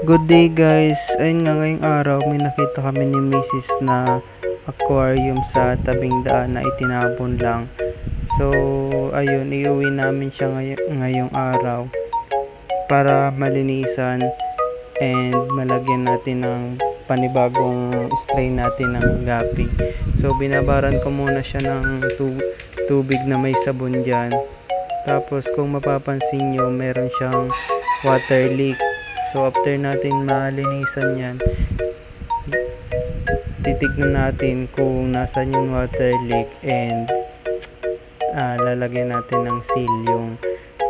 Good day guys. Ayun nga ngayong araw may nakita kami ni Mrs. na aquarium sa tabing daan na itinapon lang. So ayun, iuwi namin siya ngayong araw para malinisan and malagyan natin ng panibagong strain natin ng gapi. So binabaran ko muna siya ng tubig na may sabon dyan. Tapos kung mapapansin nyo, meron siyang water leak. So after natin malinisan yan, titignan natin kung nasan yung water leak and lalagyan natin ng seal yung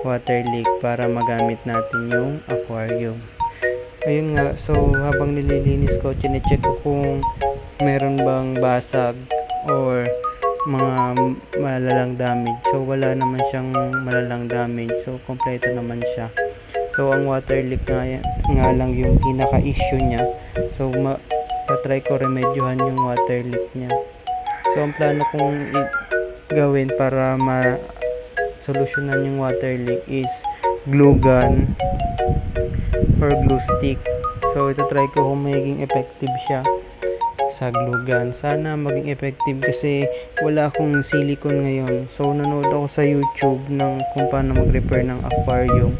water leak para magamit natin yung aquarium. Ayun nga, so habang nililinis ko, chinecheck ko kung meron bang basag or mga malalang damage. So wala naman siyang malalang damage, so kompleto naman siya. So ang water leak nga lang yung pinaka issue niya. So try ko remedyohan yung water leak niya. So ang plano kong gawin para solusyonan yung water leak is glue gun or glue stick. So try ko kung magiging effective siya sa glue gun. Sana maging effective kasi wala akong silicone ngayon. So nanood ako sa YouTube ng kung paano mag-repair ng aquarium.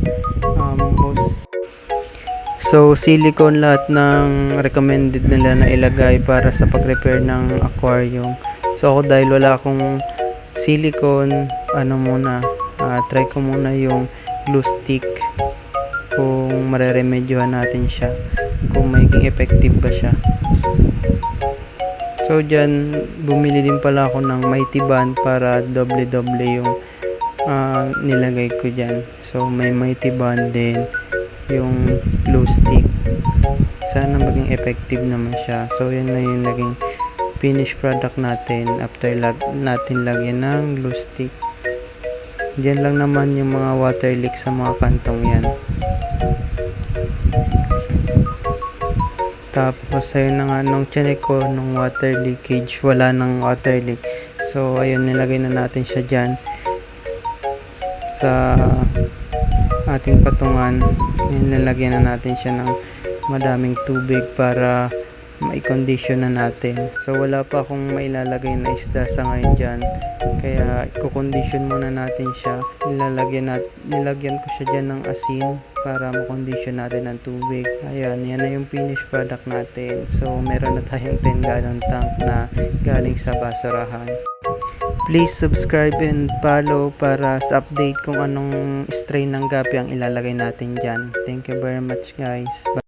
So silicone lahat ng recommended nila na ilagay para sa pag-repair ng aquarium. So ako dahil wala akong silicone, try ko muna yung glue stick kung mareremedyohan natin siya, kung magiging effective ba siya. So dyan, bumili din pala ako ng mighty band para doble-doble yung nilagay ko dyan. So may mighty band din yung glue stick. Sana maging effective naman siya. So yan na yung naging finished product natin after natin lagyan ng glue stick. Diyan lang naman yung mga water leak sa mga kantong yan. Tapos ayun na nga, nung chinek ko nung water leakage, wala nang water leak. So ayun, nilagay na natin siya dyan sa ating patungan. Ayun, nilagyan na natin siya ng madaming tubig para ma-condition na natin. So wala pa akong mailalagay na isda sa ngayon dyan, kaya i-condition muna natin siya. Nilagyan ko siya dyan ng asin para ma-condition natin ng tubig. Ayan, yan na yung finished product natin. So meron na tayong 10 gallon tank na galing sa basurahan. Please subscribe and follow para sa update kung anong strain ng gapi ang ilalagay natin dyan. Thank you very much guys. Bye.